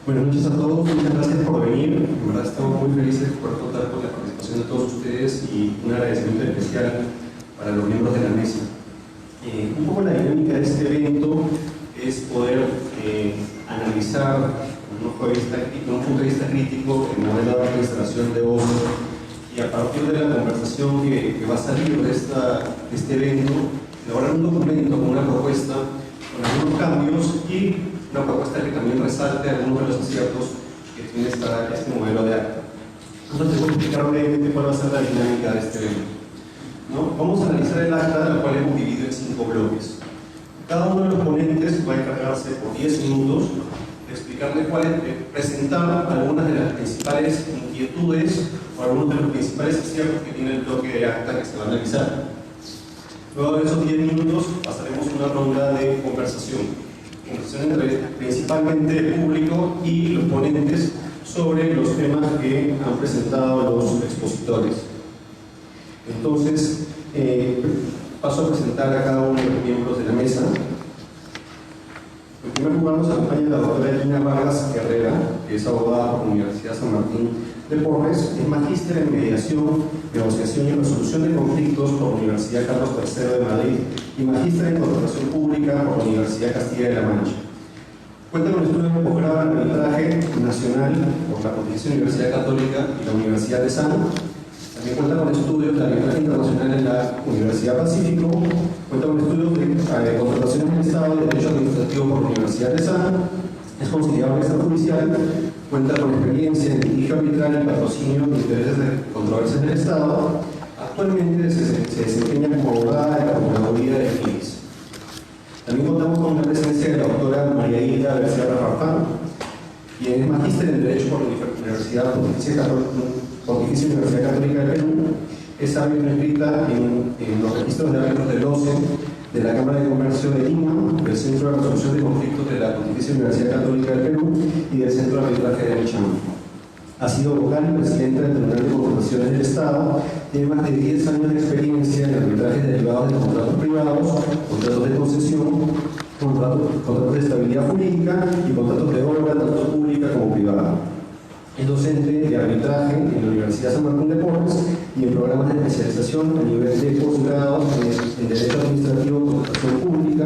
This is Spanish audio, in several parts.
Buenas noches a todos, muchas gracias por venir. En verdad estamos muy felices de poder contar con la participación de todos ustedes y un agradecimiento especial para los miembros de la mesa. Un poco la dinámica de este evento es poder analizar con un punto de vista crítico el modelo de administración de Oslo, y a partir de la conversación que va a salir de este evento, elaborar un documento con una propuesta con algunos cambios y una propuesta que también resalte algunos de los aciertos que tiene este modelo de acta. Entonces, voy a explicar brevemente cuál va a ser la dinámica de este evento, ¿no? Vamos a analizar el acta, la cual hemos dividido en 5 bloques. Cada uno de los ponentes va a encargarse por 10 minutos de explicarle presentar algunas de las principales inquietudes o algunos de los principales aciertos que tiene el bloque de acta que se va a analizar. Luego de esos 10 minutos pasaremos a una ronda de conversación entre principalmente el público y los ponentes sobre los temas que han presentado los expositores. Entonces, paso a presentar a cada uno de los miembros de la mesa. En primer lugar nos acompaña la doctora Gina Vargas Herrera, que es abogada por la Universidad San Martín de Porres, es magíster en mediación, negociación y resolución de conflictos por la Universidad Carlos III de Madrid y magíster en contratación pública por la Universidad Castilla de la Mancha. Cuenta con estudios de posgrado en arbitraje nacional por la Pontificia Universidad Católica y la Universidad de San. También cuenta con estudios de arbitraje internacional en la Universidad Pacífico. Cuenta con estudios de contratación en el Estado y Derecho Administrativo por la Universidad de San. Es conciliador extrajudicial. Cuenta con experiencia en litigio arbitral y patrocinio de intereses de controversias del Estado. Actualmente se desempeña como abogada de la Procuraduría de Phoenix. También contamos con la presencia de la doctora María Hilda Becerra Farfán, quien es magíster en Derecho por la Universidad Pontificia Universidad Católica de Perú. Es árbitro inscrita en los registros de árbitros del OCE, de la Cámara de Comercio de Lima, del Centro de Resolución de Conflictos de la Pontificia Universidad Católica del Perú y del Centro de Arbitraje de Micham. Ha sido vocal y presidenta del Tribunal de Contrataciones del Estado. Tiene más de 10 años de experiencia en arbitrajes derivados de contratos privados, contratos de concesión, contratos de estabilidad jurídica y contratos de obra, tanto pública como privada. Es docente de arbitraje en la Universidad San Martín de Porres y en programas de especialización a nivel de posgrado en Derecho Administrativo, Contratación Pública,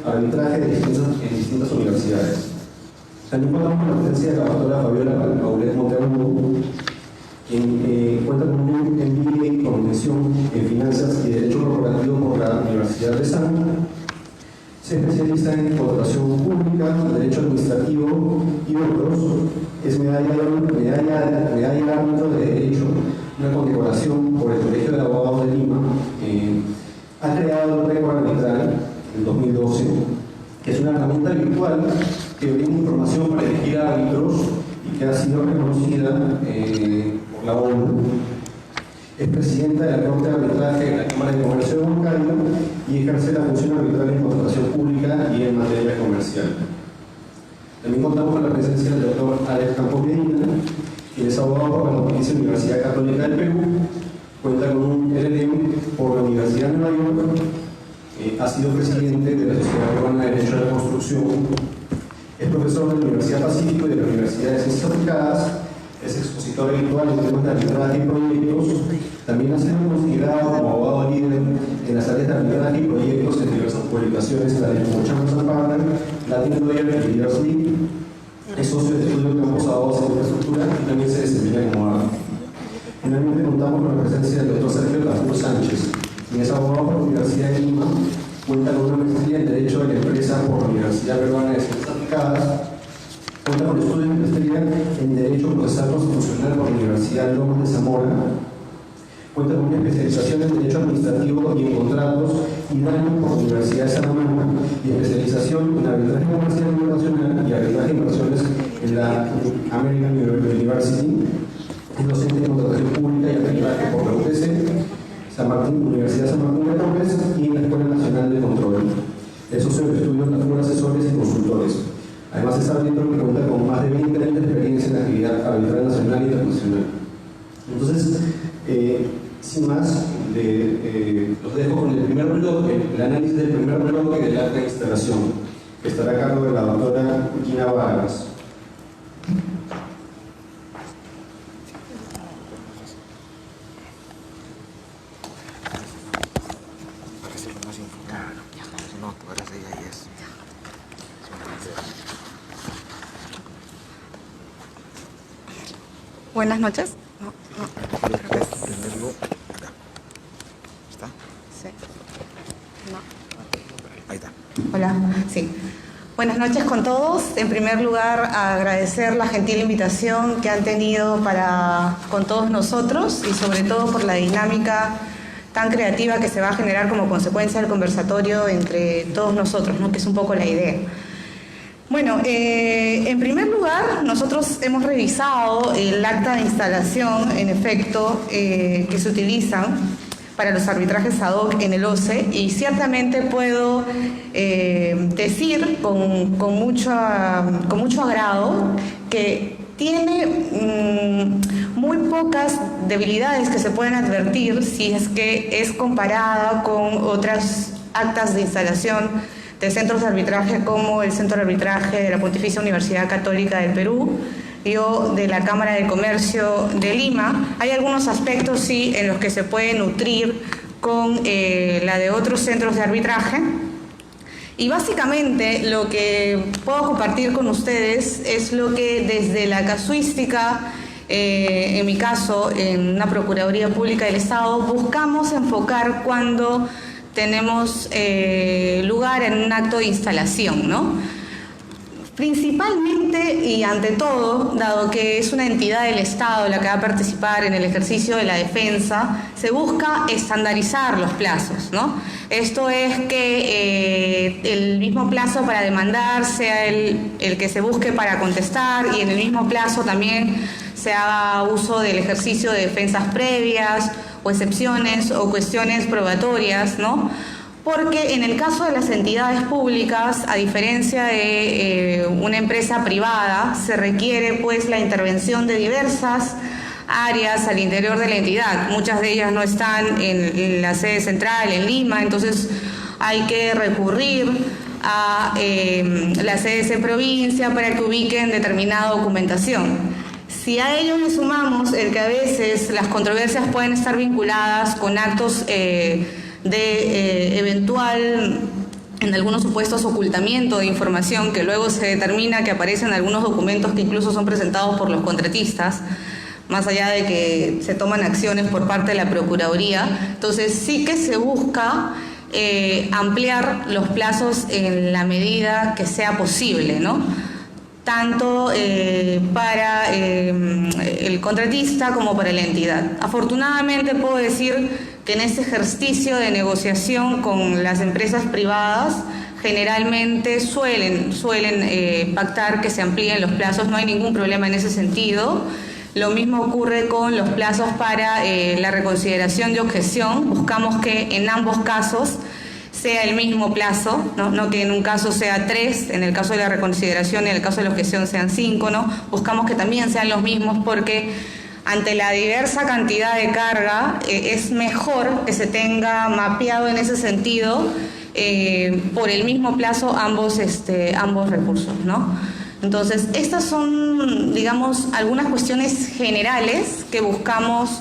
arbitraje en distintas universidades. También contamos con la presencia de la doctora Fabiola Paulet Monteagudo, quien cuenta con un MBA con mención en Finanzas y Derecho Corporativo por la Universidad de San. Se especializa en contratación pública, derecho administrativo y otros. Es medalla de ámbito de derecho, una condecoración por el Colegio de Abogados de Lima. Ha creado el récord arbitral en 2012, que es una herramienta virtual que brinda información para elegir árbitros y que ha sido reconocida por la ONU. Es presidenta de la Corte de Arbitraje de la Cámara de Comercio de Huancayo y ejerce la función arbitral en contratación pública y en materia comercial. También contamos con la presencia del doctor Alex Campos Medina, quien es abogado por la Pontificia Universidad Católica del Perú, cuenta con un LLM por la Universidad de Nueva York, ha sido presidente de la Sociedad Peruana de Derecho de la Construcción, es profesor de la Universidad Pacífico y de la Universidad de Ciencias Aplicadas, es expositor habitual en temas de arbitraje y proyectos. También ha sido considerado como abogado líder en las áreas de arbitraje y proyectos en diversas publicaciones, tales como Chambers & Partners, Latin Lawyer y Leaders League. Es socio de estudio de campos abogados en infraestructura y también se desempeña como abogado. Finalmente contamos con la presencia del doctor Sergio Castillo Sánchez, quien es abogado por la Universidad de Lima, cuenta con una maestría en Derecho de la Empresa por la Universidad Peruana de Ciencias Aplicadas, cuenta con estudios de maestría en Derecho Procesal Constitucional por la Universidad Lomas de Zamora, cuenta con una especialización en Derecho Administrativo y en Contratos y Daños por la Universidad de Salamanca y especialización en Arbitraje Comercial Internacional y Arbitraje de Inversiones en la American University. Es docente en Contratación Pública y Arbitraje por la UTC, Universidad San Martín de Porres y en la Escuela Nacional de Control. Es socio de estudios de asesores y consultores. Además es árbitro que cuenta con más de 20 años de experiencia en la actividad arbitral nacional e internacional. Entonces, sin más, los dejo con el primer bloque, el análisis del primer bloque de la acta de instalación, que estará a cargo de la doctora Gina Vargas. Buenas noches. ¿Está? Sí. No. Ahí está. Hola, sí. Buenas noches con todos. En primer lugar, agradecer la gentil invitación que han tenido con todos nosotros y sobre todo por la dinámica tan creativa que se va a generar como consecuencia del conversatorio entre todos nosotros, ¿no? Que es un poco la idea. Bueno, en primer lugar, nosotros hemos revisado el acta de instalación, en efecto, que se utilizan para los arbitrajes ad hoc en el OCE, y ciertamente puedo decir con mucho agrado que tiene muy pocas debilidades que se pueden advertir si es que es comparada con otras actas de instalación de centros de arbitraje como el Centro de Arbitraje de la Pontificia Universidad Católica del Perú o de la Cámara de Comercio de Lima. Hay algunos aspectos, sí, en los que se puede nutrir con la de otros centros de arbitraje. Y básicamente lo que puedo compartir con ustedes es lo que desde la casuística, en mi caso, en una Procuraduría Pública del Estado, buscamos enfocar cuando tenemos lugar en un acto de instalación, ¿no? Principalmente y ante todo, dado que es una entidad del Estado la que va a participar en el ejercicio de la defensa, se busca estandarizar los plazos, ¿no? Esto es que el mismo plazo para demandar sea el que se busque para contestar, y en el mismo plazo también se haga uso del ejercicio de defensas previas o excepciones o cuestiones probatorias, ¿no? Porque en el caso de las entidades públicas, a diferencia de una empresa privada, se requiere pues la intervención de diversas áreas al interior de la entidad. Muchas de ellas no están en la sede central, en Lima, entonces hay que recurrir a las sedes en provincia para que ubiquen determinada documentación. Si a ello le sumamos el que a veces las controversias pueden estar vinculadas con actos de eventual, en algunos supuestos, ocultamiento de información que luego se determina que aparecen en algunos documentos que incluso son presentados por los contratistas, más allá de que se toman acciones por parte de la Procuraduría. Entonces sí que se busca ampliar los plazos en la medida que sea posible, ¿no? Tanto para el contratista como para la entidad. Afortunadamente puedo decir que en este ejercicio de negociación con las empresas privadas generalmente suelen pactar que se amplíen los plazos, no hay ningún problema en ese sentido. Lo mismo ocurre con los plazos para la reconsideración de objeción. Buscamos que en ambos casos sea el mismo plazo, no que en un caso sea 3, en el caso de la reconsideración y en el caso de la objeción sean 5, ¿no? Buscamos que también sean los mismos porque ante la diversa cantidad de carga es mejor que se tenga mapeado en ese sentido por el mismo plazo ambos recursos, ¿no? Entonces, estas son, digamos, algunas cuestiones generales que buscamos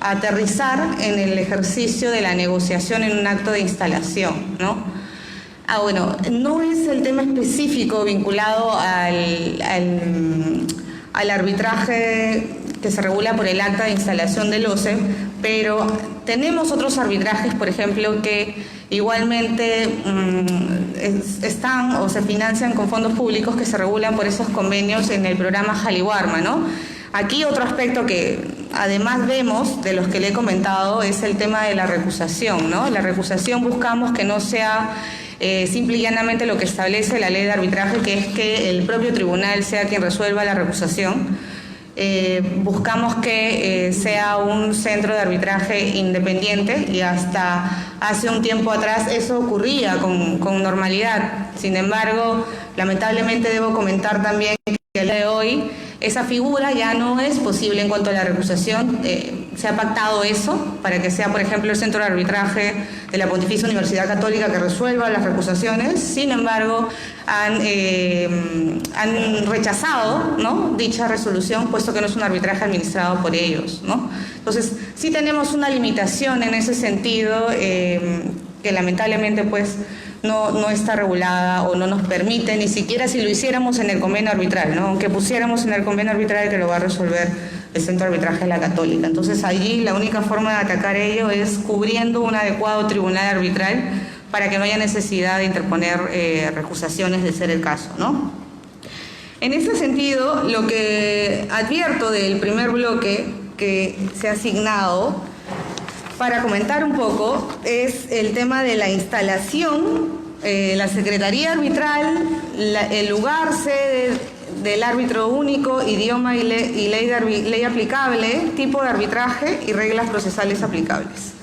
aterrizar en el ejercicio de la negociación en un acto de instalación, ¿no? Bueno, no es el tema específico vinculado al arbitraje que se regula por el acta de instalación del OCE, pero tenemos otros arbitrajes, por ejemplo, que igualmente están o se financian con fondos públicos que se regulan por esos convenios en el programa Jaliwarma, ¿no? Aquí otro aspecto que además vemos de los que le he comentado es el tema de la recusación, ¿no? La recusación buscamos que no sea simple y llanamente lo que establece la ley de arbitraje, que es que el propio tribunal sea quien resuelva la recusación. Buscamos que sea un centro de arbitraje independiente, y hasta hace un tiempo atrás eso ocurría con normalidad. Sin embargo, lamentablemente debo comentar también que el día de hoy Esa figura ya no es posible en cuanto a la recusación. Se ha pactado eso para que sea, por ejemplo, el centro de arbitraje de la Pontificia Universidad Católica que resuelva las recusaciones. Sin embargo, han rechazado, ¿no?, dicha resolución, puesto que no es un arbitraje administrado por ellos, ¿no? Entonces, sí tenemos una limitación en ese sentido, que lamentablemente pues no está regulada o no nos permite, ni siquiera si lo hiciéramos en el convenio arbitral, ¿no?, aunque pusiéramos en el convenio arbitral que lo va a resolver el Centro de Arbitraje de la Católica. Entonces allí la única forma de atacar ello es cubriendo un adecuado tribunal arbitral para que no haya necesidad de interponer recusaciones de ser el caso, ¿no? En ese sentido, lo que advierto del primer bloque que se ha asignado para comentar un poco es el tema de la instalación, la Secretaría Arbitral, el lugar, sede del árbitro único, idioma y ley aplicable, tipo de arbitraje y reglas procesales aplicables.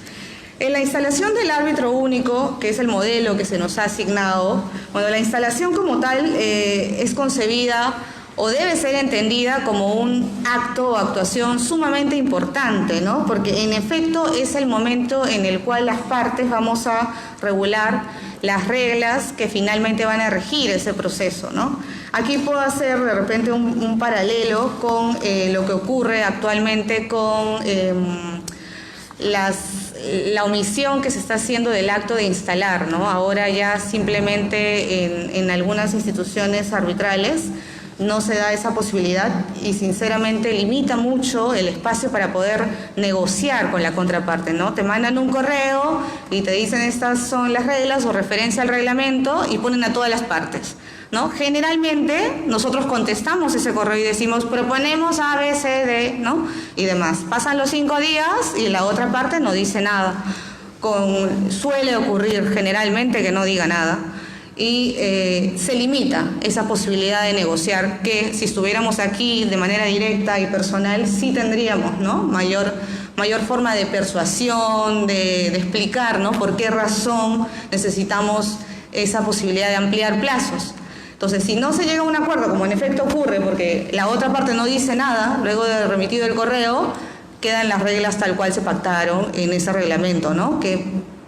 En la instalación del árbitro único, que es el modelo que se nos ha asignado, bueno, la instalación como tal es concebida o debe ser entendida como un acto o actuación sumamente importante, ¿no? Porque en efecto es el momento en el cual las partes vamos a regular las reglas que finalmente van a regir ese proceso, ¿no? Aquí puedo hacer de repente un paralelo con lo que ocurre actualmente con la omisión que se está haciendo del acto de instalar, ¿no? Ahora ya simplemente en algunas instituciones arbitrales no se da esa posibilidad y sinceramente limita mucho el espacio para poder negociar con la contraparte, ¿no? Te mandan un correo y te dicen estas son las reglas o referencia al reglamento y ponen a todas las partes, ¿no? Generalmente nosotros contestamos ese correo y decimos proponemos A, B, C, D, ¿no?, y demás. Pasan los 5 días y la otra parte no dice nada. Suele ocurrir generalmente que no diga nada. Y se limita esa posibilidad de negociar que si estuviéramos aquí de manera directa y personal sí tendríamos, ¿no?, mayor forma de persuasión, de explicar, ¿no?, por qué razón necesitamos esa posibilidad de ampliar plazos. Entonces, si no se llega a un acuerdo, como en efecto ocurre, porque la otra parte no dice nada, luego de remitido el correo, quedan las reglas tal cual se pactaron en ese reglamento, ¿no?, que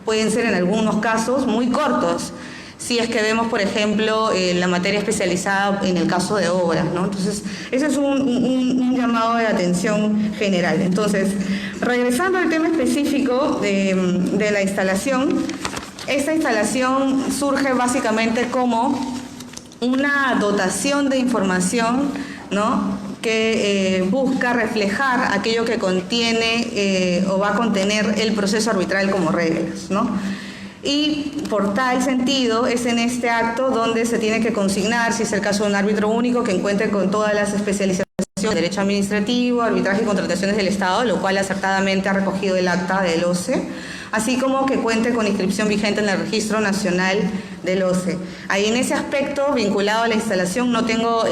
pueden ser en algunos casos muy cortos. Si es que vemos, por ejemplo, la materia especializada en el caso de obras, ¿no? Entonces, ese es un llamado de atención general. Entonces, regresando al tema específico de la instalación, esta instalación surge básicamente como una dotación de información, ¿no?, que busca reflejar aquello que contiene o va a contener el proceso arbitral como reglas, ¿no? Y por tal sentido es en este acto donde se tiene que consignar, si es el caso de un árbitro único, que encuentre con todas las especializaciones de derecho administrativo, arbitraje y contrataciones del Estado, lo cual acertadamente ha recogido el acta del OCE, así como que cuente con inscripción vigente en el Registro Nacional del OCE. Ahí en ese aspecto, vinculado a la instalación, no tengo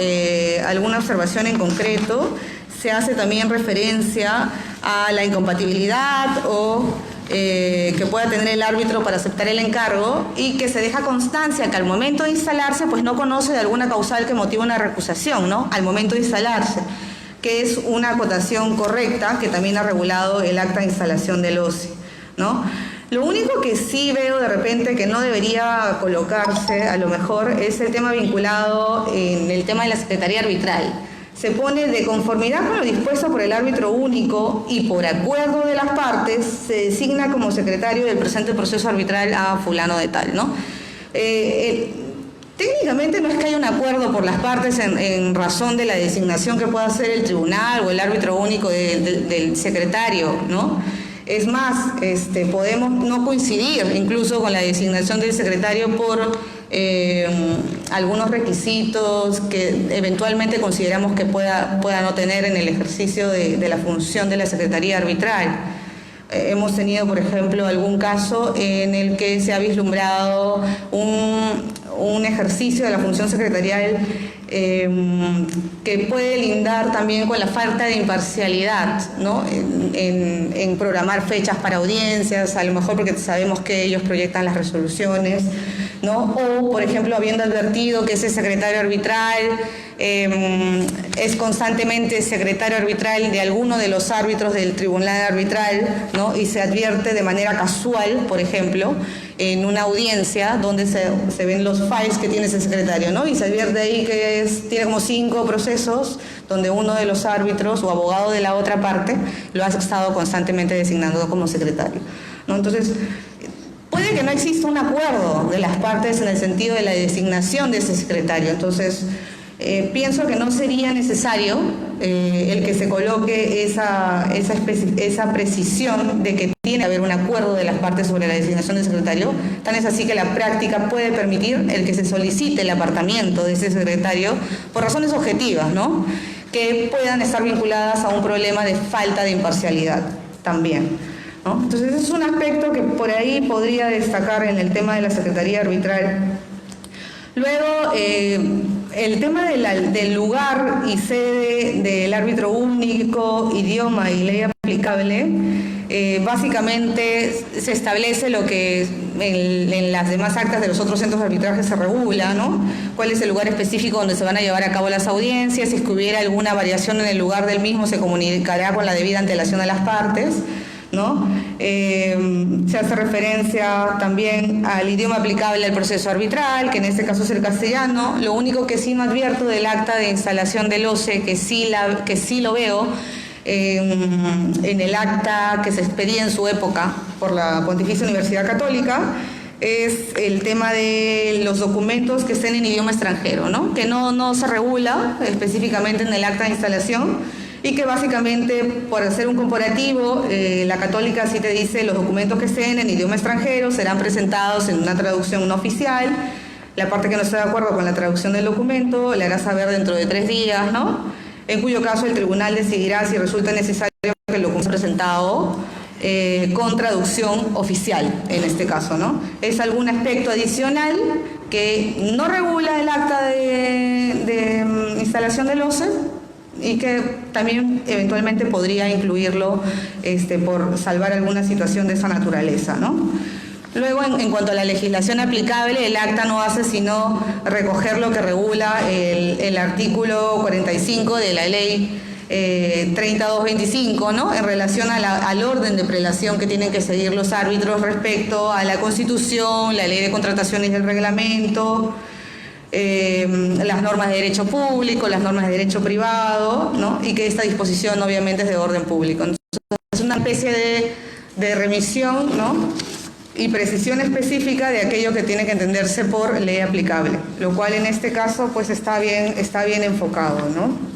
alguna observación en concreto. Se hace también referencia a la incompatibilidad o que pueda tener el árbitro para aceptar el encargo y que se deja constancia que al momento de instalarse pues no conoce de alguna causal que motive una recusación, ¿no?, al momento de instalarse, que es una acotación correcta que también ha regulado el acta de instalación del OCE, ¿no? Lo único que sí veo de repente que no debería colocarse a lo mejor es el tema vinculado en el tema de la Secretaría Arbitral. Se pone de conformidad con lo dispuesto por el árbitro único y por acuerdo de las partes, se designa como secretario del presente proceso arbitral a fulano de tal, ¿no? Técnicamente no es que haya un acuerdo por las partes en razón de la designación que pueda hacer el tribunal o el árbitro único del secretario, ¿no? Es más, podemos no coincidir incluso con la designación del secretario por algunos requisitos que eventualmente consideramos que pueda no tener en el ejercicio de la función de la Secretaría Arbitral. Hemos tenido, por ejemplo, algún caso en el que se ha vislumbrado un ejercicio de la función secretarial que puede lindar también con la falta de imparcialidad, ¿no?, en programar fechas para audiencias, a lo mejor porque sabemos que ellos proyectan las resoluciones. ¿no? O, por ejemplo, habiendo advertido que ese secretario arbitral es constantemente secretario arbitral de alguno de los árbitros del tribunal arbitral, ¿no? Y se advierte de manera casual, por ejemplo, en una audiencia donde se ven los files que tiene ese secretario, ¿no? Y se advierte ahí que tiene como 5 procesos donde uno de los árbitros o abogado de la otra parte lo ha estado constantemente designando como secretario, ¿no? Entonces, puede que no exista un acuerdo de las partes en el sentido de la designación de ese secretario. Entonces, pienso que no sería necesario el que se coloque esa precisión de que tiene que haber un acuerdo de las partes sobre la designación del secretario. Tan es así que la práctica puede permitir el que se solicite el apartamiento de ese secretario por razones objetivas, ¿no? Que puedan estar vinculadas a un problema de falta de imparcialidad también, ¿no? Entonces, es un aspecto que por ahí podría destacar en el tema de la Secretaría Arbitral. Luego, el tema del lugar y sede del árbitro único, idioma y ley aplicable, básicamente se establece lo que en las demás actas de los otros centros de arbitraje se regula, ¿no? Cuál es el lugar específico donde se van a llevar a cabo las audiencias. Si hubiera alguna variación en el lugar del mismo, se comunicará con la debida antelación de las partes, ¿no? Se hace referencia también al idioma aplicable al proceso arbitral, que en este caso es el castellano. Lo único que sí no advierto del acta de instalación del OCE, que sí lo veo en el acta que se expedía en su época por la Pontificia Universidad Católica, es el tema de los documentos que estén en idioma extranjero, ¿no? Que no se regula específicamente en el acta de instalación, y que básicamente, por hacer un comparativo, la Católica sí te dice los documentos que estén en idioma extranjero serán presentados en una traducción no oficial. La parte que no esté de acuerdo con la traducción del documento le hará saber dentro de 3 días, ¿no? En cuyo caso el tribunal decidirá si resulta necesario que el documento sea presentado con traducción oficial, en este caso, ¿no? Es algún aspecto adicional que no regula el acta de instalación del OCE, y que también eventualmente podría incluirlo por salvar alguna situación de esa naturaleza, ¿no? Luego, en cuanto a la legislación aplicable, el acta no hace sino recoger lo que regula el artículo 45 de la ley 3225, ¿no? En relación al orden de prelación que tienen que seguir los árbitros respecto a la Constitución, la ley de contrataciones y el reglamento, las normas de derecho público, las normas de derecho privado, ¿no? Y que esta disposición obviamente es de orden público. Entonces, es una especie de remisión, ¿no? Y precisión específica de aquello que tiene que entenderse por ley aplicable, lo cual en este caso pues está bien enfocado, ¿no?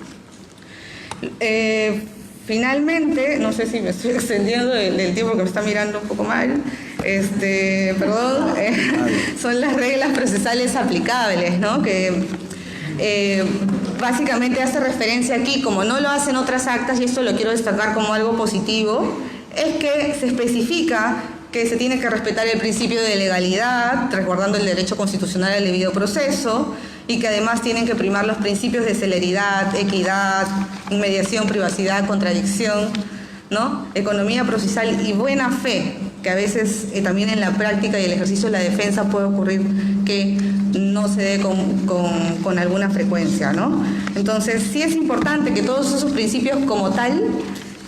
Finalmente, no sé si me estoy extendiendo del tiempo, que me está mirando un poco mal, perdón, son las reglas procesales aplicables, ¿no? Que básicamente hace referencia aquí, como no lo hacen otras actas, y esto lo quiero destacar como algo positivo, es que se especifica que se tiene que respetar el principio de legalidad, resguardando el derecho constitucional al debido proceso, y que además tienen que primar los principios de celeridad, equidad, inmediación, privacidad, contradicción, ¿no? Economía procesal y buena fe, que a veces también en la práctica y el ejercicio de la defensa puede ocurrir que no se dé con alguna frecuencia, ¿no? Entonces, sí es importante que todos esos principios como tal,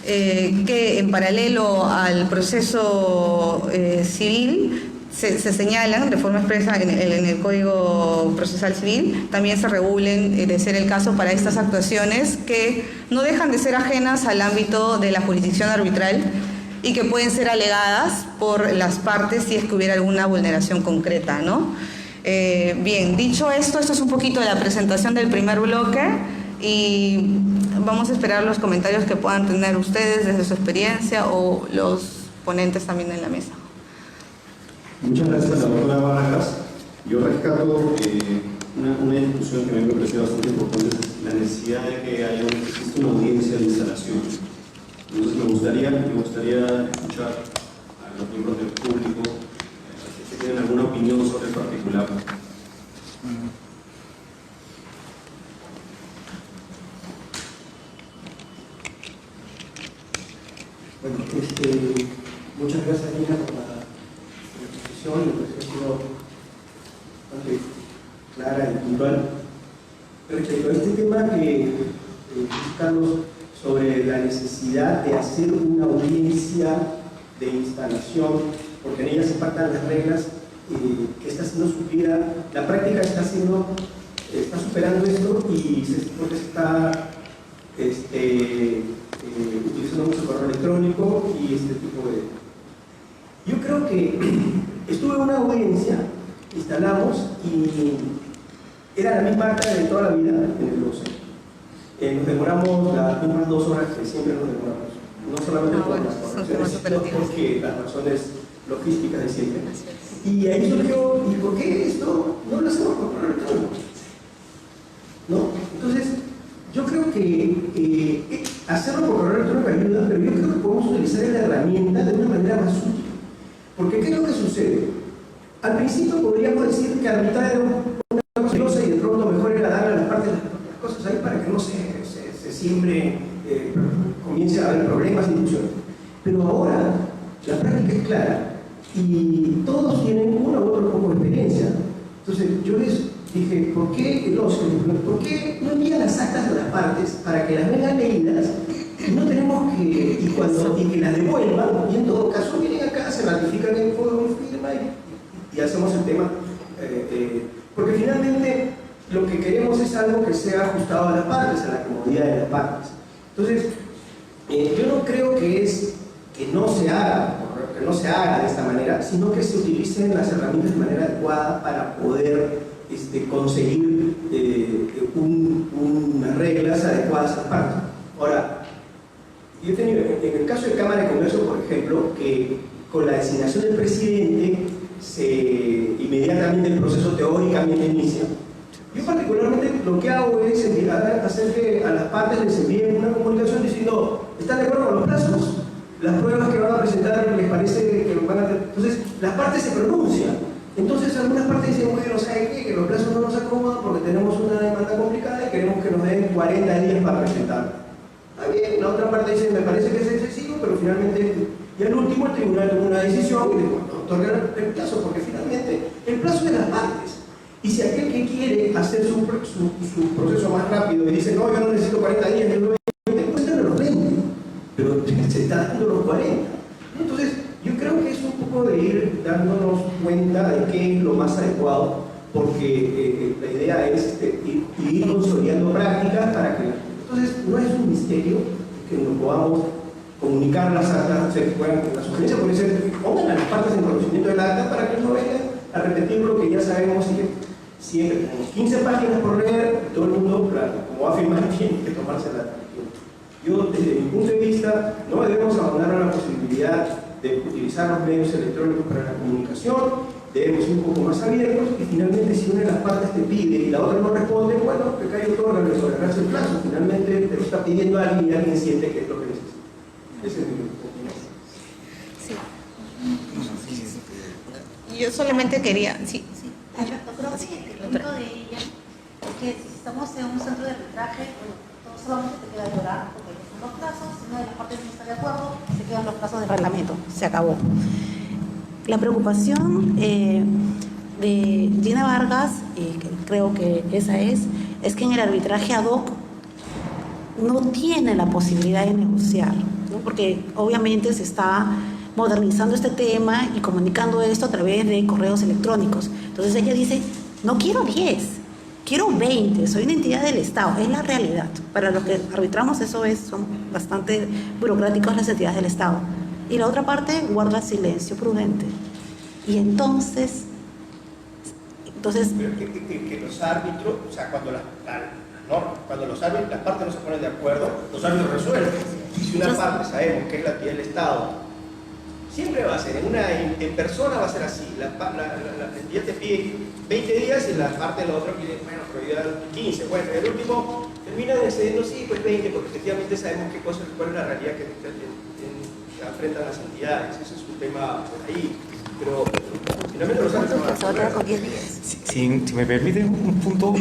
que en paralelo al proceso civil se señalan de forma expresa en el Código Procesal Civil, también se regulen, de ser el caso, para estas actuaciones que no dejan de ser ajenas al ámbito de la jurisdicción arbitral y que pueden ser alegadas por las partes si es que hubiera alguna vulneración concreta, ¿no? Bien, dicho esto es un poquito de la presentación del primer bloque, y vamos a esperar los comentarios que puedan tener ustedes desde su experiencia o los ponentes también en la mesa. Muchas gracias, doctora Barajas. Yo rescato una discusión que me pareció bastante importante, la necesidad de que exista una audiencia de instalación. Entonces me gustaría escuchar a los miembros del público si tienen alguna opinión sobre el particular. Bueno, muchas gracias, Nina, por la exposición. Me parece que ha sido puntual respecto a este tema que Carlos, sobre la necesidad de hacer una audiencia de instalación, porque en ella se pactan las reglas que está siendo suplida, la práctica está superando esto y porque se está utilizando mucho correo electrónico y este tipo de... Yo creo que estuve en una audiencia, instalamos y era la misma acta de toda la vida en el glosario. Nos demoramos las mismas 2 horas que siempre nos demoramos, no solamente por las correcciones, sino porque las razones logísticas de siempre. Y ahí surgió, ¿y por qué esto no lo hacemos por correo electrónico? ¿No? Entonces, yo creo que hacerlo por correo electrónico ayuda, pero yo creo que podemos utilizar la herramienta de una manera más útil. Porque ¿qué es lo que sucede? Al principio podríamos decir que arbitrar era una cosa celosa y de pronto mejor era darle a las partes las cosas ahí para que no se siembre, comience a haber problemas y discusiones. Pero ahora la práctica es clara y todos tienen una u otra poco de experiencia. Entonces yo les dije, ¿por qué no envían las actas de las partes para que las vengan leídas y no tenemos que, y que las devuelvan, y en todo caso vienen acá, se ratifican en firma y hacemos el tema, porque finalmente lo que queremos es algo que sea ajustado a las partes, a la comodidad de las partes. Entonces, yo no creo que no se haga de esta manera, sino que se utilicen las herramientas de manera adecuada para poder conseguir unas reglas adecuadas a las partes. Ahora, yo he tenido, en el caso de Cámara de Comercio, por ejemplo, que con la designación del presidente inmediatamente el proceso teóricamente inicia. Yo particularmente lo que hago es hacer que a las partes les envíen una comunicación diciendo, ¿están de acuerdo con los plazos? Las pruebas que van a presentar les parece que lo van a hacer. Entonces, las partes se pronuncian. Entonces, algunas partes dicen, bueno, ¿sabe qué? Que los plazos no nos acomodan porque tenemos una demanda complicada y queremos que nos den 40 días para presentar. Está bien, la otra parte dice, me parece que es excesivo, pero finalmente, y al último el tribunal tomó una decisión y le otorgaron el plazo, porque finalmente el plazo es de las partes. Y si aquel que quiere hacer su proceso más rápido y dice, no, yo no necesito 40 días, yo no 20, pues los 20, pero se está dando los 40. Entonces, yo creo que es un poco de ir dándonos cuenta de qué es lo más adecuado, porque la idea es ir consolidando prácticas para que... Entonces, no es un misterio que nos podamos comunicar las actas, la sugerencia puede ser que pongan a las partes en conocimiento del acta para que no vengan a repetir lo que ya sabemos y que siempre tenemos 15 páginas por leer, todo el mundo, claro, como va a firmar, tiene que tomarse la atención. Yo, desde mi punto de vista, no debemos abandonar la posibilidad de utilizar los medios electrónicos para la comunicación, debemos ir un poco más abiertos y finalmente si una de las partes te pide y la otra no responde, bueno, que caiga todo el resolverse el plazo, finalmente te lo está pidiendo alguien y alguien siente que es lo que necesita. Ese es mi opinión. Sí. Yo solamente quería... Sí. Yo creo que el punto de ella es que si estamos en un centro de arbitraje, bueno, todos solamente te queda llorar porque son los plazos, si una de las partes no está de acuerdo, se quedan los plazos del reglamento, se acabó. La preocupación de Gina Vargas, y creo que esa es que en el arbitraje ad hoc no tiene la posibilidad de negociar, ¿no? Porque obviamente se está modernizando este tema y comunicando esto a través de correos electrónicos. Entonces ella dice, no quiero 10, quiero 20, soy una entidad del Estado, es la realidad. Para los que arbitramos eso son bastante burocráticos las entidades del Estado. Y la otra parte guarda silencio prudente. Y entonces Pero que los árbitros, o sea, cuando las partes no se ponen de acuerdo, los árbitros resuelven. Y si una parte sabemos que es la entidad del Estado, siempre va a ser, en persona va a ser así. La entidad te pide 20 días y la parte de la otra pide, bueno, pero 15. Bueno, el último termina decidiendo, sí, pues 20, porque efectivamente sabemos cuál es la realidad que enfrentan las entidades. Ese es un tema por ahí. Pero finalmente los árbitros van a con 10 días. Si me permiten un punto,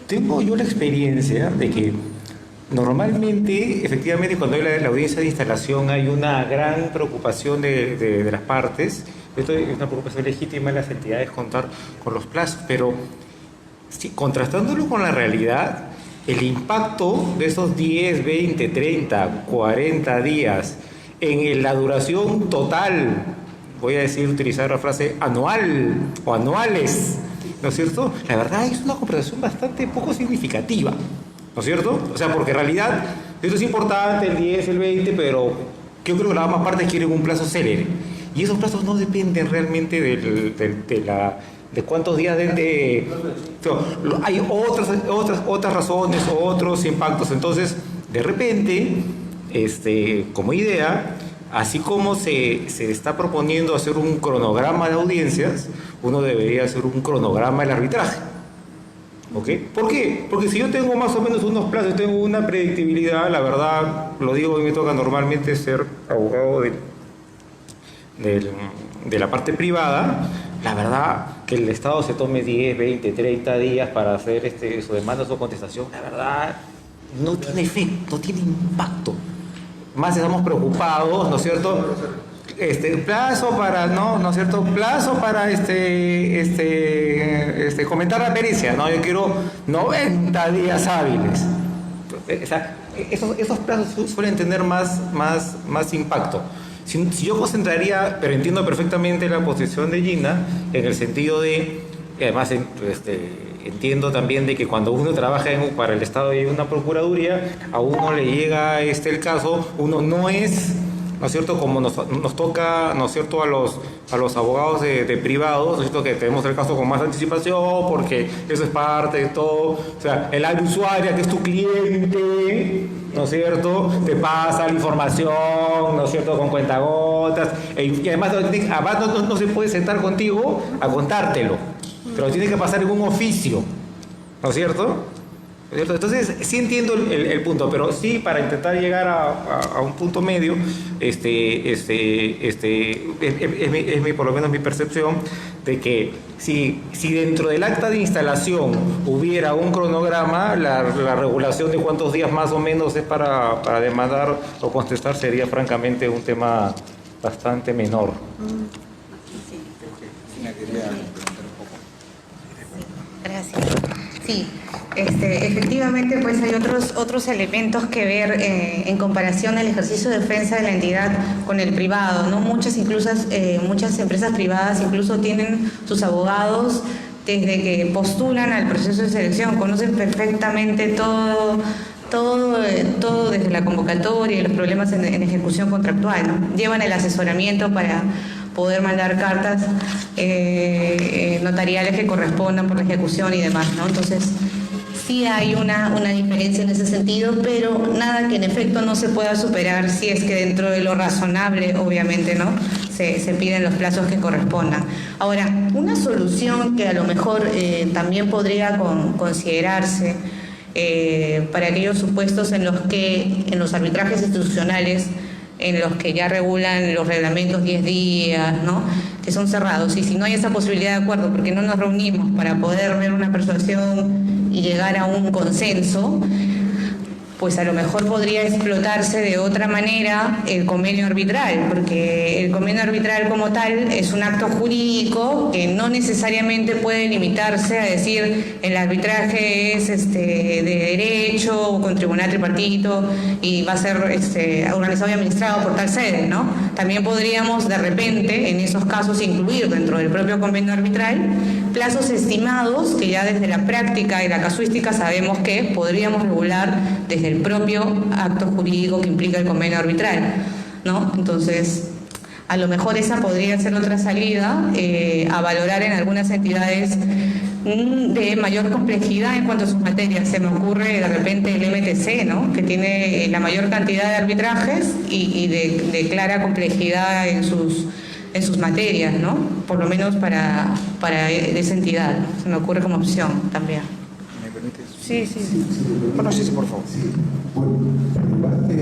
tengo yo la experiencia de que normalmente, efectivamente, cuando hay la audiencia de instalación hay una gran preocupación de las partes Esto es una preocupación legítima de las entidades contar con los plazos, pero sí, contrastándolo con la realidad, el impacto de esos 10, 20, 30, 40 días en la duración total, voy a decir, utilizar la frase anual o anuales, ¿no es cierto? La verdad es una compensación bastante poco significativa, ¿no es cierto? O sea, porque en realidad esto es importante, el 10, el 20, pero yo creo que la más parte quieren un plazo célere. Y esos plazos no dependen realmente de cuántos días hay otras razones, otros impactos. Entonces, de repente, como idea, así como se está proponiendo hacer un cronograma de audiencias, uno debería hacer un cronograma del arbitraje. ¿Ok? ¿Por qué? Porque si yo tengo más o menos unos plazos, tengo una predictibilidad, la verdad, lo digo, a mí me toca normalmente ser abogado de la parte privada, la verdad que el Estado se tome 10, 20, 30 días para hacer su demanda o contestación, la verdad no tiene efecto, no tiene impacto. Más estamos preocupados, ¿no es cierto? Plazo para, ¿no es cierto? Plazo para comentar la pericia, ¿no? Yo quiero 90 días hábiles. O sea, esos plazos suelen tener más impacto. Si yo concentraría, pero entiendo perfectamente la posición de Gina, en el sentido de, y además entiendo también de que cuando uno trabaja para el Estado y hay una procuraduría, a uno le llega el caso, uno no es, ¿no es cierto?, como nos toca, ¿no es cierto?, a los abogados de privados, ¿no es cierto?, que tenemos el caso con más anticipación, porque eso es parte de todo. O sea, el área usuaria, que es tu cliente, ¿no es cierto?, te pasa la información, ¿no es cierto?, con cuentagotas, y además no se puede sentar contigo a contártelo, pero tiene que pasar en un oficio, ¿no es cierto? Entonces, sí entiendo el punto, pero sí, para intentar llegar a un punto medio, por lo menos mi percepción, de que si dentro del acta de instalación hubiera un cronograma, la regulación de cuántos días más o menos es para demandar o contestar sería francamente un tema bastante menor. Gracias. Sí, efectivamente, pues hay otros elementos que ver en comparación del ejercicio de defensa de la entidad con el privado, ¿no? Muchas empresas privadas incluso tienen sus abogados desde que postulan al proceso de selección, conocen perfectamente todo desde la convocatoria y los problemas en ejecución contractual, ¿no? Llevan el asesoramiento para poder mandar cartas notariales que correspondan por la ejecución y demás, ¿no? Entonces, sí hay una diferencia en ese sentido, pero nada que en efecto no se pueda superar si es que dentro de lo razonable, obviamente, ¿no?, se piden los plazos que correspondan. Ahora, una solución que a lo mejor también podría considerarse para aquellos supuestos en los arbitrajes institucionales, en los que ya regulan los reglamentos 10 días, ¿no?, que son cerrados, y si no hay esa posibilidad de acuerdo, porque no nos reunimos para poder ver una persuasión y llegar a un consenso, pues a lo mejor podría explotarse de otra manera el convenio arbitral, porque el convenio arbitral como tal es un acto jurídico que no necesariamente puede limitarse a decir el arbitraje es de derecho o con tribunal tripartito y va a ser organizado y administrado por tal sede, ¿no? También podríamos de repente en esos casos incluir dentro del propio convenio arbitral plazos estimados que ya desde la práctica y la casuística sabemos que podríamos regular desde el propio acto jurídico que implica el convenio arbitral, ¿no? Entonces, a lo mejor esa podría ser otra salida a valorar en algunas entidades de mayor complejidad en cuanto a sus materias. Se me ocurre de repente el MTC, ¿no?, que tiene la mayor cantidad de arbitrajes y de clara complejidad en sus materias, ¿no?, por lo menos para esa entidad, ¿no? Se me ocurre como opción también. ¿Me permites? Sí. Bueno, sí, por favor. Sí, bueno, en parte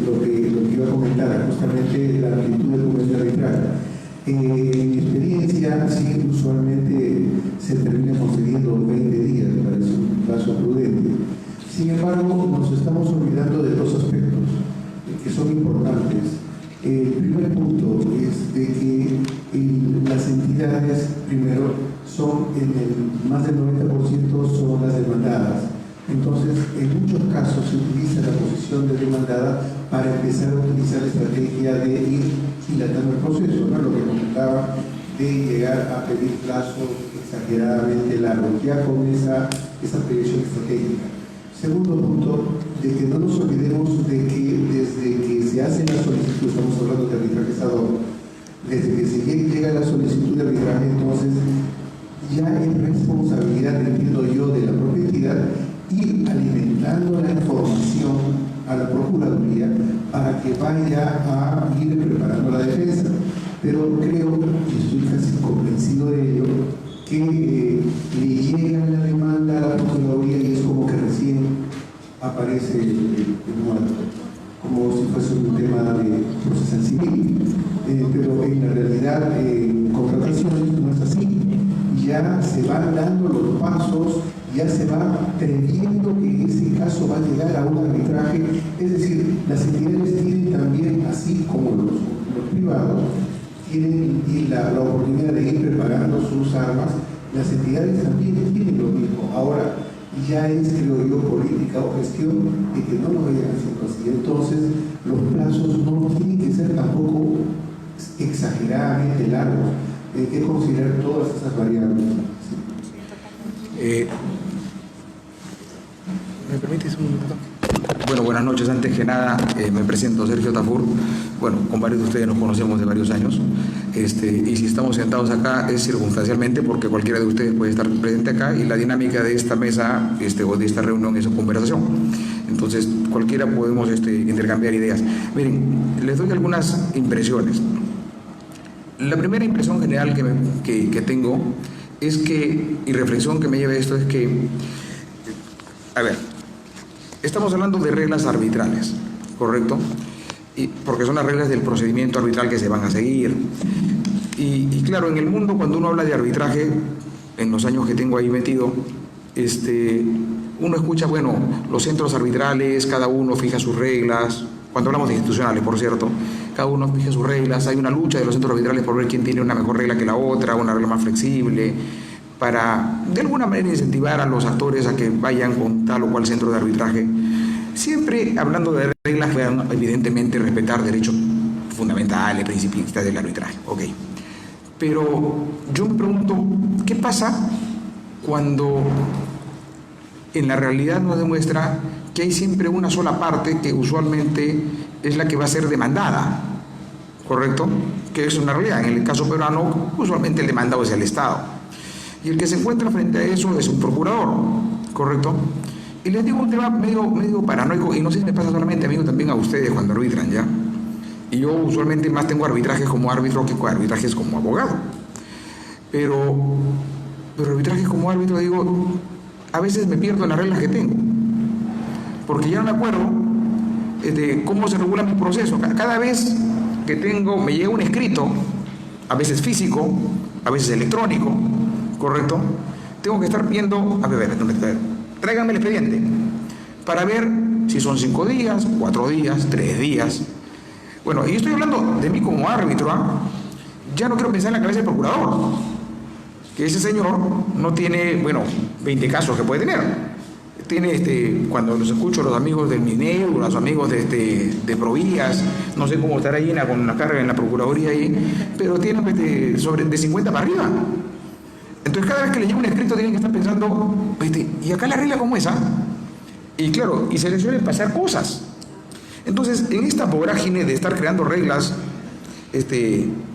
lo que iba a comentar, justamente la amplitud del convenio arbitral. En mi experiencia, sí, usualmente se termina concediendo 20 días, me parece un plazo prudente. Sin embargo, nos estamos olvidando de dos aspectos que son importantes. El primer punto es de que las entidades, primero, son más del 90% son las demandadas. Entonces, en muchos casos se utiliza la posición de demandada para empezar a utilizar la estrategia de ir dilatando el proceso, ¿no? Lo que comentaba de llegar a pedir plazos exageradamente largos, ya con esa previsión estratégica. Segundo punto, de que no nos olvidemos de que desde que se hace la solicitud, estamos hablando de arbitraje estado, desde que se llega la solicitud de arbitraje, entonces ya es responsabilidad, entiendo yo, de la propia entidad ir alimentando la información a la Procuraduría para que vaya a ir preparando la defensa. Pero creo, y estoy casi convencido de ello, que le llega la demanda a la Procuraduría y es como que recién aparece el muerto, como si fuese un tema de procesal civil. Pero en la realidad, en contrataciones no es así. Ya se van dando los pasos, ya se va previendo que en ese caso va a llegar a un arbitraje. Es decir, las entidades tienen también, así como los privados, tienen la oportunidad de ir preparando sus armas. Las entidades también tienen lo mismo. Ahora, ya es, creo yo, política o gestión de que no lo vayan haciendo así. Entonces, los plazos no tienen que ser tampoco exageradamente largos. Hay que considerar todas esas variables. ¿Me permites un minuto? Bueno, buenas noches. Antes que nada, me presento, Sergio Tafur. Bueno, con varios de ustedes nos conocemos de varios años. Y si estamos sentados acá es circunstancialmente porque cualquiera de ustedes puede estar presente acá y la dinámica de esta mesa o de esta reunión es una conversación. Entonces, cualquiera podemos intercambiar ideas. Miren, les doy algunas impresiones. La primera impresión general que tengo es que, y reflexión que me lleva a esto, es que, a ver, estamos hablando de reglas arbitrales, ¿correcto? Porque son las reglas del procedimiento arbitral que se van a seguir. Y claro, en el mundo, cuando uno habla de arbitraje, en los años que tengo ahí metido, uno escucha, bueno, los centros arbitrales, cada uno fija sus reglas. Cuando hablamos de institucionales, por cierto, cada uno fija sus reglas. Hay una lucha de los centros arbitrales por ver quién tiene una mejor regla que la otra, una regla más flexible, para de alguna manera incentivar a los actores a que vayan con tal o cual centro de arbitraje. Siempre hablando de reglas que evidentemente respetar derechos fundamentales, principistas del arbitraje. Ok. Pero yo me pregunto, ¿qué pasa cuando en la realidad nos demuestra que hay siempre una sola parte que usualmente es la que va a ser demandada, ¿correcto? Que es una realidad. En el caso peruano, usualmente el demandado es el Estado. Y el que se encuentra frente a eso es un procurador, ¿correcto? Y les digo un tema medio paranoico, y no sé si me pasa solamente a mí, también a ustedes cuando arbitran, ¿ya? Y yo usualmente más tengo arbitrajes como árbitro que arbitrajes como abogado. Pero arbitrajes como árbitro, digo, a veces me pierdo en las reglas que tengo. Porque ya no me acuerdo de cómo se regula mi proceso. Cada vez que me llega un escrito, a veces físico, a veces electrónico, ¿correcto? Tengo que estar viendo, a ver, tráiganme el expediente, para ver si son 5 días, 4 días, 3 días. Bueno, y estoy hablando de mí como árbitro, ¿ah? Ya no quiero pensar en la cabeza del procurador, que ese señor no tiene, 20 casos que puede tener. Tiene, cuando los escucho los amigos del Minero, los amigos de Provías, no sé cómo estará llena con una carga en la Procuraduría ahí, pero tienen de 50 para arriba. Entonces cada vez que le llega un escrito tienen que estar pensando, ¿y acá la regla cómo es? Y claro, y se les suelen pasar cosas. Entonces, en esta vorágine de estar creando reglas,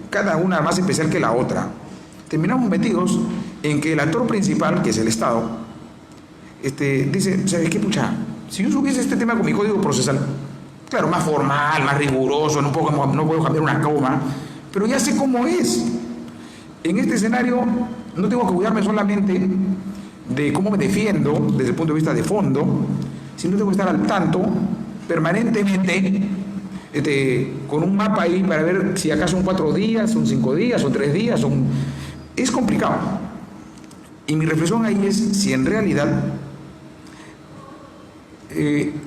cada una más especial que la otra, terminamos metidos en que el actor principal, que es el Estado, dice, ¿sabes qué, pucha? Si yo subiese este tema con mi código procesal, claro, más formal, más riguroso, no puedo cambiar una coma, pero ya sé cómo es. En este escenario no tengo que cuidarme solamente de cómo me defiendo desde el punto de vista de fondo, sino tengo que estar al tanto permanentemente con un mapa ahí para ver si acá son 4 días, son 5 días, son 3 días, es complicado. Y mi reflexión ahí es si en realidad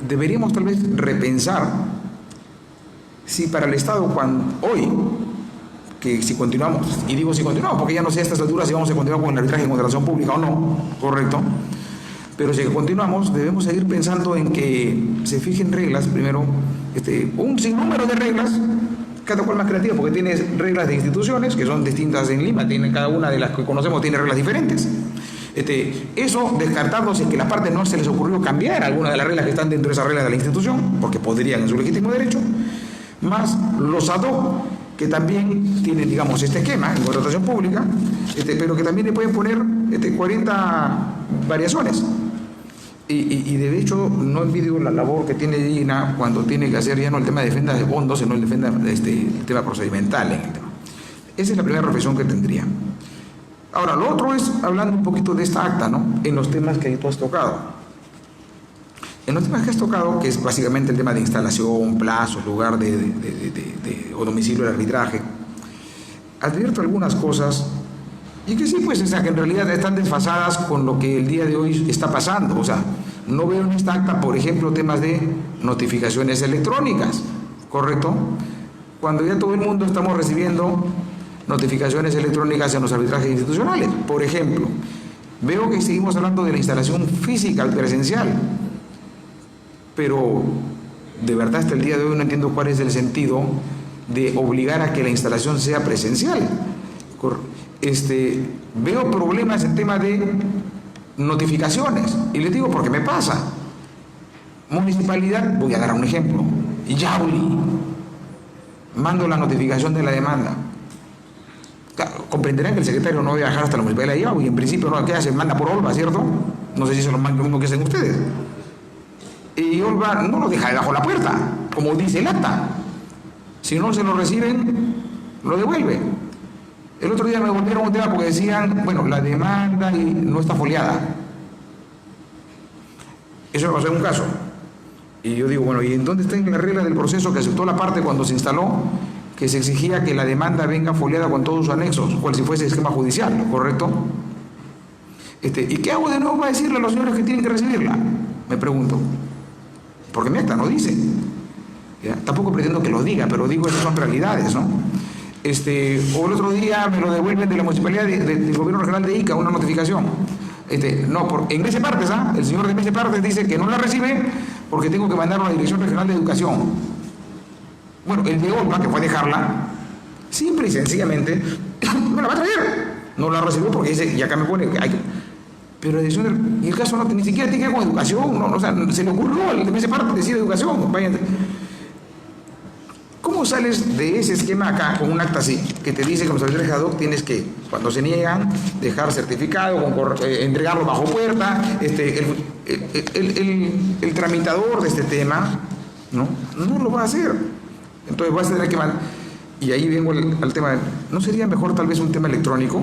deberíamos tal vez repensar si para el Estado hoy que si continuamos, y digo si continuamos, porque ya no sé a estas alturas si vamos a continuar con el arbitraje en contratación pública o no, correcto, pero si continuamos debemos seguir pensando en que se fijen reglas, primero, un sinnúmero de reglas, cada cual más creativa, porque tiene reglas de instituciones que son distintas en Lima, tiene cada una de las que conocemos tiene reglas diferentes. Eso descartándose que a las partes no se les ocurrió cambiar algunas de las reglas que están dentro de esas reglas de la institución, porque podrían en su legítimo derecho, más los ad hoc, que también tienen, digamos, este esquema en contratación pública, pero que también le pueden poner 40 variaciones. Y de hecho no envidio la labor que tiene DINA cuando tiene que hacer ya no el tema de defensa de fondos, sino el tema procedimental en el tema. Esa es la primera reflexión que tendría. Ahora, lo otro es, hablando un poquito de esta acta, ¿no? En los temas que tú has tocado. En los temas que has tocado, que es básicamente el tema de instalación, plazo, lugar o domicilio del arbitraje, advierto algunas cosas y que sí, pues, o sea, que en realidad están desfasadas con lo que el día de hoy está pasando. O sea, no veo en esta acta, por ejemplo, temas de notificaciones electrónicas, ¿correcto? Cuando ya todo el mundo estamos recibiendo notificaciones electrónicas en los arbitrajes institucionales. Por ejemplo, veo que seguimos hablando de la instalación física presencial, pero de verdad hasta el día de hoy no entiendo cuál es el sentido de obligar a que la instalación sea presencial. Veo problemas en tema de notificaciones, y les digo porque me pasa. Municipalidad, voy a dar un ejemplo, Yauli, mando la notificación de la demanda. Comprenderán que el secretario no va a viajar hasta la municipalidad de Yauli, y en principio no, ¿qué hace? Manda por Olva, ¿cierto? No sé si eso es lo mismo que hacen ustedes. Y Olva no lo deja debajo de la puerta, como dice el acta. Si no se lo reciben, lo devuelve. El otro día me volvieron un tema porque decían, bueno, la demanda no está foliada. Eso me pasó en un caso. Y yo digo, bueno, ¿y en dónde está en la regla del proceso que aceptó la parte cuando se instaló que se exigía que la demanda venga foliada con todos sus anexos, cual si fuese esquema judicial, ¿correcto? ¿Y qué hago de nuevo para decirle a los señores que tienen que recibirla? Me pregunto. Porque mi acta no dice. ¿Ya? Tampoco pretendo que lo diga, pero digo, esas son realidades, ¿no? O el otro día me lo devuelven de la municipalidad del gobierno regional de Ica, una notificación. En Mese Partes, el señor de Mese Partes dice que no la recibe porque tengo que mandarlo a la Dirección Regional de Educación. Bueno, el de Olva, que fue a dejarla, simple y sencillamente, me la va a traer. No la recibió porque dice, y acá me pone, pero y el caso no, ni siquiera tiene que ver con educación, no, o sea, se le ocurrió al de Mese Partes decir educación, vayan. ¿Cómo sales de ese esquema acá con un acta así, que te dice que los arbitrajes ad hoc tienes que, cuando se niegan, dejar certificado, entregarlo bajo puerta, el tramitador de este tema, no lo va a hacer? Entonces vas a tener que mandar, y ahí vengo al tema, ¿no sería mejor tal vez un tema electrónico?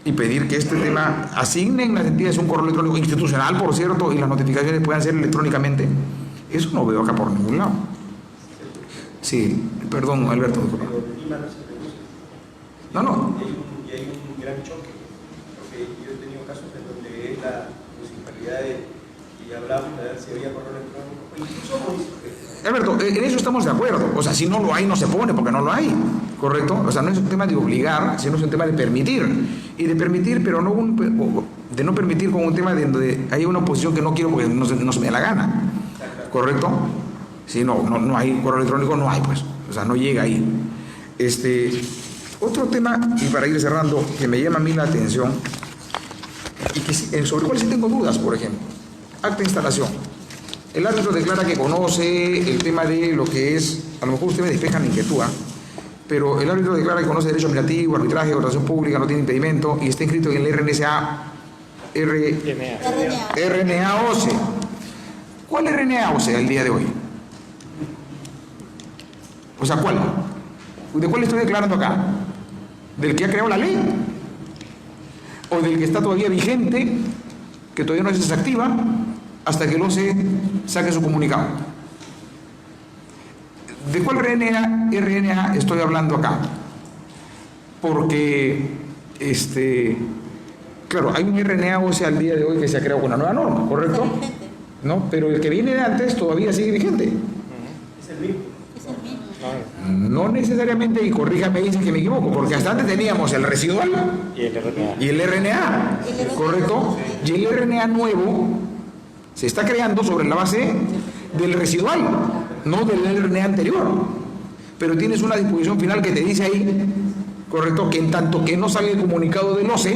Y pedir que este tema asignen las entidades un correo electrónico institucional, por cierto, y las notificaciones puedan ser electrónicamente. Eso no veo acá por ningún lado. Sí, perdón, Alberto. No. Y hay un gran choque, porque yo he tenido casos en donde es la municipalidad y hablamos de ver si había correo electrónico, incluso Alberto, en eso estamos de acuerdo. O sea, si no lo hay, no se pone, porque no lo hay, ¿correcto? O sea, no es un tema de obligar, sino es un tema de permitir. Y de permitir, pero no de no permitir con un tema de donde hay una posición que no quiero porque no se me da la gana, ¿correcto? Si no hay correo electrónico, no hay, pues. O sea, no llega ahí. Otro tema, y para ir cerrando, que me llama a mí la atención, y que sobre el cual sí tengo dudas, por ejemplo. Acta de instalación. El árbitro declara que conoce el tema de lo que es, a lo mejor ustedes me despejan la inquietud, pero el árbitro declara que conoce derecho administrativo, arbitraje, contratación pública, no tiene impedimento, y está inscrito en el RNA-OCE. ¿Cuál RNA-OCE al día de hoy? O sea, ¿cuál? ¿De cuál estoy declarando acá? ¿Del que ha creado la ley? ¿O del que está todavía vigente, que todavía no se desactiva, hasta que el OCE saque su comunicado? ¿De cuál RNA estoy hablando acá? Porque, claro, hay un RNA-OCE al día de hoy que se ha creado con la nueva norma, ¿correcto? ¿No? Pero el que viene de antes todavía sigue vigente. Es el mismo. No necesariamente, y corríjame, dice que me equivoco, porque hasta antes teníamos el residual Y el RNA. y el RNA, ¿correcto? Y el RNA nuevo se está creando sobre la base del residual, no del RNA anterior. Pero tienes una disposición final que te dice ahí, ¿correcto?, que en tanto que no sale el comunicado del OCE,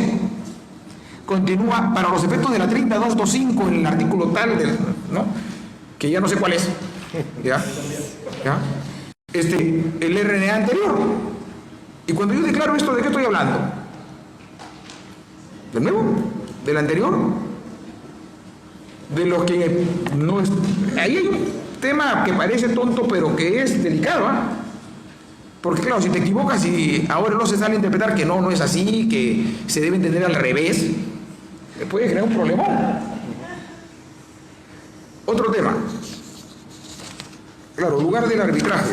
continúa para los efectos de la 30225 en el artículo tal, ¿no?, que ya no sé cuál es, ¿ya? El RNA anterior. Y cuando yo declaro esto, ¿de qué estoy hablando? ¿Del nuevo? ¿Del anterior? De lo que no es... Ahí hay un tema que parece tonto, pero que es delicado, ¿ah? Porque claro, si te equivocas y ahora no se sale a interpretar que no es así, que se debe entender al revés, te puede generar un problemón. Otro tema. Claro, lugar del arbitraje.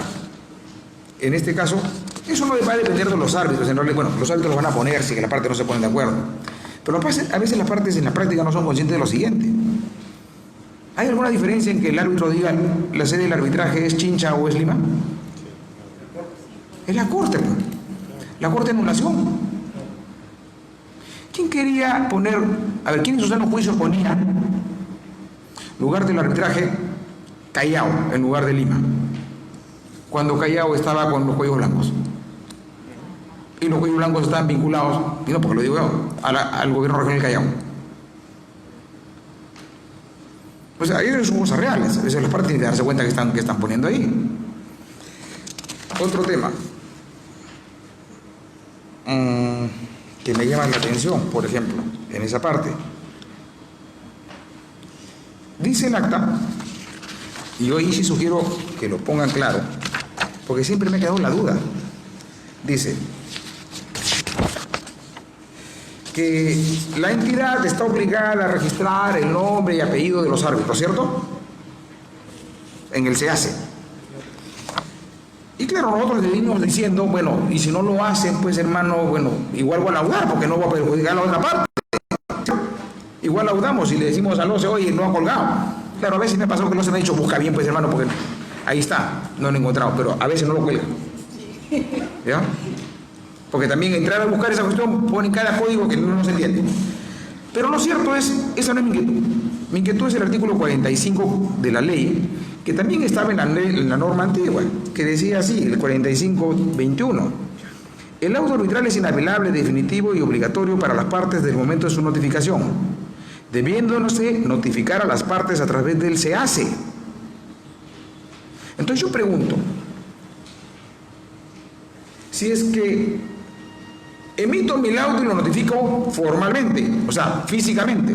En este caso, eso no va a depender de los árbitros. En realidad, bueno, los árbitros lo van a poner si que la parte no se ponen de acuerdo. Pero a veces las partes en la práctica no son conscientes de lo siguiente. ¿Hay alguna diferencia en que el árbitro diga la sede del arbitraje es Chincha o es Lima? Es la Corte, pues. La Corte de Anulación. ¿Quién quería poner, a ver, quién en su sano juicio ponía lugar del arbitraje Callao en lugar de Lima, cuando Callao estaba con los cuellos blancos? Y los cuellos blancos estaban vinculados, y no porque lo digo yo, al gobierno regional Callao. O sea, ellos son cosas reales, a veces las partes tienen que darse cuenta que están poniendo ahí. Otro tema que me llama la atención, por ejemplo, en esa parte. Dice el acta, y yo ahí sí sugiero que lo pongan claro, porque siempre me ha quedado la duda. Dice que la entidad está obligada a registrar el nombre y apellido de los árbitros, ¿cierto? En el SEACE. Y claro, nosotros le venimos diciendo, bueno, y si no lo hacen, pues hermano, bueno, igual voy a laudar, porque no va a perjudicar a la otra parte. Igual laudamos y le decimos al OCE, oye, no ha colgado. Claro, a veces me ha pasado que el OCE me ha dicho, busca bien, pues hermano, porque ahí está, no lo he encontrado, pero a veces no lo cuelga. ¿Ya? Porque también entrar a buscar esa cuestión ponen cada código que no se entiende. Pero lo cierto es, esa no es mi inquietud. Mi inquietud es el artículo 45 de la ley, que también estaba en la norma antigua, que decía así, el 45-21. El laudo arbitral es inapelable, definitivo y obligatorio para las partes del momento de su notificación, debiéndose notificar a las partes a través del SEACE. Entonces yo pregunto, si es que emito mi laudo y lo notifico formalmente, o sea, físicamente,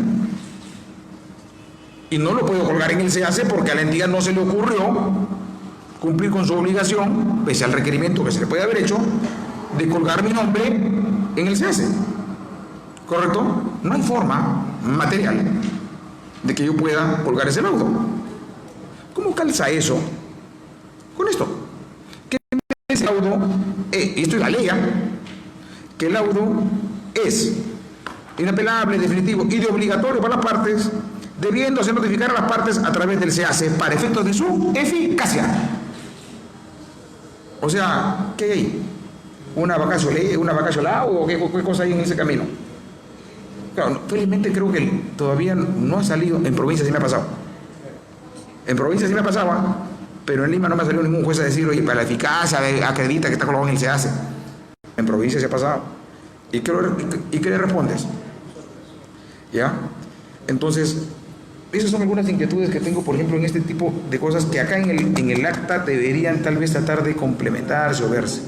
y no lo puedo colgar en el SEACE porque a la entidad no se le ocurrió cumplir con su obligación, pese al requerimiento que se le puede haber hecho, de colgar mi nombre en el SEACE, ¿correcto? No hay forma material de que yo pueda colgar ese laudo. ¿Cómo calza eso con esto? Que ese laudo, y esto es la ley, que el laudo es inapelable, definitivo y de obligatorio para las partes, debiéndose notificar a las partes a través del SEACE para efectos de su eficacia. O sea, ¿qué hay? ¿Una vacatio ley, una vacatio la o qué cosa hay en ese camino? Claro, felizmente creo que todavía no ha salido. En provincia sí me ha pasado. En provincia sí me pasaba, pero en Lima no me ha salido ningún juez a decir, oye, para la eficacia acredita que está colgado en el SEACE. En provincia se ha pasado. ¿Y qué le respondes? ¿Ya? Entonces, esas son algunas inquietudes que tengo, por ejemplo, en este tipo de cosas que acá en el acta deberían tal vez tratar de complementarse o verse.